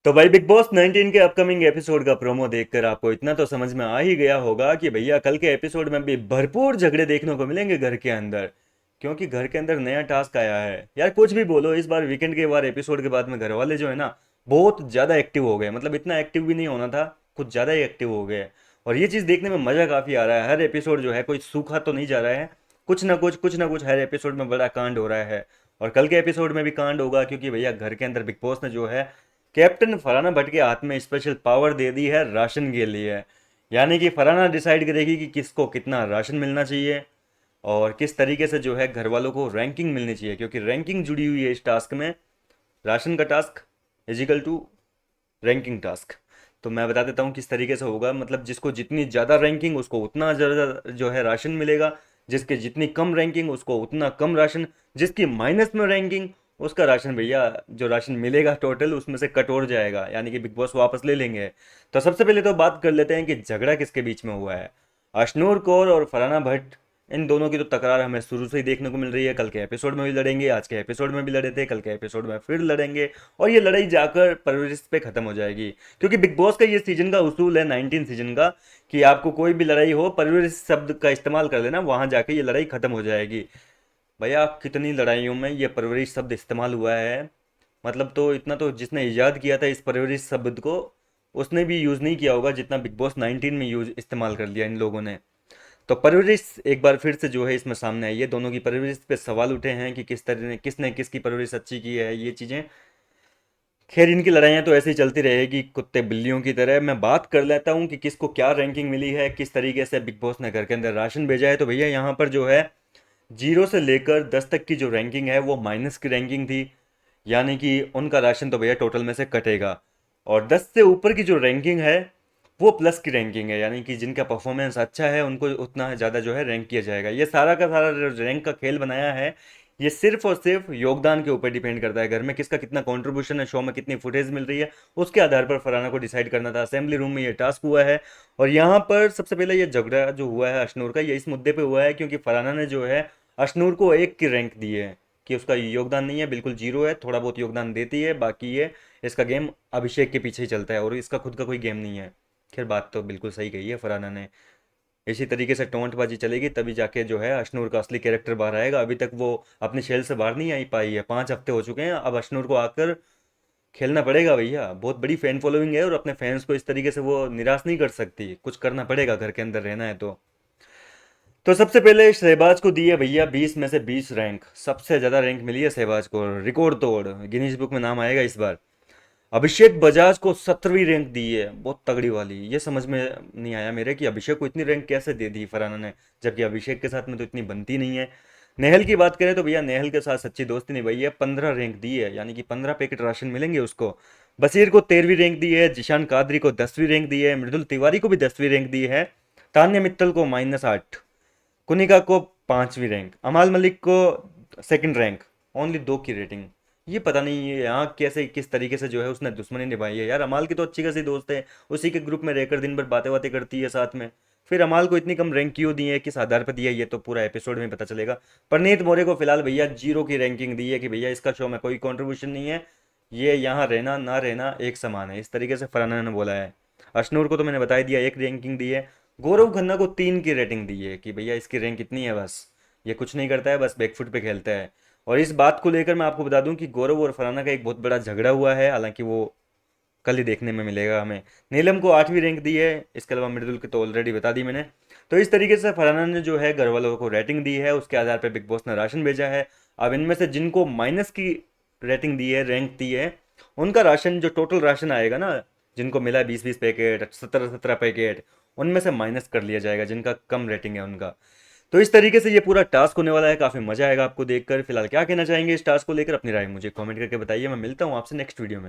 तो भाई big boss 19 के अपकमिंग एपिसोड का प्रोमो देखकर आपको इतना तो समझ में आ ही गया होगा कि भैया कल के एपिसोड में भी भरपूर झगड़े देखने को मिलेंगे घर के अंदर। क्योंकि घर के अंदर नया टास्क आया है यार। कुछ भी बोलो, इस बार वीकेंड के बार एपिसोड के बाद में घर वाले जो है ना बहुत ज्यादा एक्टिव हो गए। मतलब इतना एक्टिव भी नहीं होना था, कुछ ज्यादा ही एक्टिव हो गए। और ये चीज देखने में मजा काफी आ रहा है। हर एपिसोड जो है कोई सूखा तो नहीं जा रहा है। कुछ ना कुछ हर एपिसोड में बड़ा कांड हो रहा है। और कल के एपिसोड में भी कांड होगा, क्योंकि भैया घर के अंदर बिग बॉस ने जो है कैप्टन फरहाना भट्ट के हाथ में स्पेशल पावर दे दी है राशन के लिए। यानी कि फरहाना डिसाइड करेगी कि किसको कितना राशन मिलना चाहिए और किस तरीके से जो है घर वालों को रैंकिंग मिलनी चाहिए, क्योंकि रैंकिंग जुड़ी हुई है इस टास्क में। राशन का task is equal to ranking task. तो मैं बता देता हूँ किस तरीके से होगा। मतलब जिसको जितनी ज़्यादा रैंकिंग उसको उतना ज़्यादा जो है राशन मिलेगा। जिसके जितनी कम रैंकिंग उसको उतना कम राशन। जिसकी माइनस में रैंकिंग उसका राशन भैया जो राशन मिलेगा टोटल उसमें से कट और जाएगा, यानी कि बिग बॉस वापस ले लेंगे। तो सबसे पहले तो बात कर लेते हैं कि झगड़ा किसके बीच में हुआ है। अशनूर कौर और फरहाना भट्ट, इन दोनों की तो तकरार हमें शुरू से ही देखने को मिल रही है। कल के एपिसोड में भी लड़ेंगे, आज के एपिसोड में भी लड़े थे, कल के एपिसोड में फिर लड़ेंगे। और ये लड़ाई जाकर परवरिश पे खत्म हो जाएगी। क्योंकि बिग बॉस का ये सीजन का उसूल है 19 सीजन का कि आपको कोई भी लड़ाई हो परवरिश शब्द का इस्तेमाल कर लेना, वहां जाके ये लड़ाई खत्म हो जाएगी। भैया कितनी लड़ाइयों में ये परवरिश शब्द इस्तेमाल हुआ है। मतलब तो इतना तो जिसने इजाद किया था इस परवरिश शब्द को उसने भी यूज़ नहीं किया होगा जितना बिग बॉस 19 में यूज इस्तेमाल कर लिया इन लोगों ने। तो परवरिश एक बार फिर से जो है इसमें सामने आई है। दोनों की परवरिश पे सवाल उठे हैं कि किस तरह ने किसने किसकी परवरिश अच्छी की है, ये चीज़ें। खैर इनकी लड़ाइयाँ तो ऐसे ही चलती रहेगी कुत्ते बिल्लियों की तरह। मैं बात कर लेता हूँ कि किसको क्या रैंकिंग मिली है, किस तरीके से बिग बॉस ने घर के अंदर राशन भेजा है। तो भैया यहाँ पर जो है 0 से लेकर 10 तक की जो रैंकिंग है वो माइनस की रैंकिंग थी। यानी कि उनका राशन तो भैया टोटल में से कटेगा। और 10 से ऊपर की जो रैंकिंग है वो प्लस की रैंकिंग है, यानी कि जिनका परफॉर्मेंस अच्छा है उनको उतना ज़्यादा जो है रैंक किया जाएगा। ये सारा का सारा रैंक का खेल बनाया है। ये सिर्फ और सिर्फ योगदान के ऊपर डिपेंड करता है। घर में किसका कितना कंट्रीब्यूशन है, शो में कितनी फुटेज मिल रही है, उसके आधार पर फरहाना को डिसाइड करना था। असेंबली रूम में ये टास्क हुआ है। और यहाँ पर सबसे पहले ये झगड़ा जो हुआ है अशनूर का, ये इस मुद्दे पे हुआ है क्योंकि फरहाना ने जो है अशनूर को 1 की रैंक दी है कि उसका योगदान नहीं है, बिल्कुल जीरो है। थोड़ा बहुत योगदान देती है, बाकी ये इसका गेम अभिषेक के पीछे ही चलता है और इसका खुद का कोई गेम नहीं है। खैर बात तो बिल्कुल सही कही है फरहाना ने। इसी तरीके से टोंटबाजी चलेगी तभी जाके जो है अशनूर का असली कैरेक्टर बाहर आएगा। अभी तक वो अपनी शेल से बाहर नहीं आई पाई है, 5 हफ्ते हो चुके हैं। अब अशनूर को आकर खेलना पड़ेगा भैया। बहुत बड़ी फैन फॉलोइंग है और अपने फैंस को इस तरीके से वो निराश नहीं कर सकती। कुछ करना पड़ेगा घर के अंदर रहना है तो सबसे पहले शहबाज को दी है भैया 20 में से 20 रैंक। सबसे ज़्यादा रैंक मिली है शहबाज को, रिकॉर्ड तोड़, गिनीज बुक में नाम आएगा इस बार। अभिषेक बजाज को 17वीं रैंक दी है, बहुत तगड़ी वाली। ये समझ में नहीं आया मेरे कि अभिषेक को इतनी रैंक कैसे दे दी फरहाना ने, जबकि अभिषेक के साथ में तो इतनी बनती नहीं है। नेहल की बात करें तो भैया नेहल के साथ सच्ची दोस्ती निभाई है, 15 रैंक दी है, यानी कि 15 पैकेट राशन मिलेंगे उसको। बशीर को 13वीं रैंक दी है, जिशान कादरी को 10वीं रैंक दी है, मृदुल तिवारी को भी 10वीं रैंक दी है, तान्या मित्तल को -8, कुनिका को 5वीं रैंक, अमाल मलिक को सेकंड रैंक, ओनली 2 की रेटिंग। ये पता नहीं ये यहाँ कैसे किस तरीके से जो है उसने दुश्मनी निभाई है यार। अमाल की तो अच्छी खासी दोस्त है, उसी के ग्रुप में रहकर दिन भर बातें बातें करती है साथ में। फिर अमाल को इतनी कम रैंक क्यों दी है, किस आधार पर दिया है, ये तो पूरा एपिसोड में पता चलेगा। परनीत मौर्य को फिलहाल भैया 0 की रैंकिंग दी है कि भैया इसका शो में कोई कंट्रीब्यूशन नहीं है, ये यहाँ रहना ना रहना एक समान है, इस तरीके से फरहाना ने बोला है। अशनूर को तो मैंने बता ही दिया, 1 रैंकिंग दी है। गौरव खन्ना को 3 की रेटिंग दी है कि भैया इसकी रैंक इतनी है बस, ये कुछ नहीं करता है, बस बैकफुट पे खेलता है। और इस बात को लेकर मैं आपको बता दूं कि गौरव और फरहाना का एक बहुत बड़ा झगड़ा हुआ है, हालांकि वो कल ही देखने में मिलेगा हमें। नीलम को 8वीं रैंक दी है, इसके अलावा मृदुल की तो ऑलरेडी बता दी मैंने। तो इस तरीके से फरहाना ने जो है घर वालों को रेटिंग दी है, उसके आधार पर बिग बॉस ने राशन भेजा है। अब इनमें से जिनको माइनस की रेटिंग दी है, रैंक दी है, उनका राशन जो टोटल राशन आएगा ना, जिनको मिला है 20-20 पैकेट, 17-17 पैकेट, उनमें से माइनस कर लिया जाएगा जिनका कम रेटिंग है उनका। तो इस तरीके से ये पूरा टास्क होने वाला है, काफी मजा आएगा आपको देखकर। फिलहाल क्या कहना चाहेंगे इस टास्क को लेकर, अपनी राय मुझे कमेंट करके बताइए। मैं मिलता हूँ आपसे नेक्स्ट वीडियो में।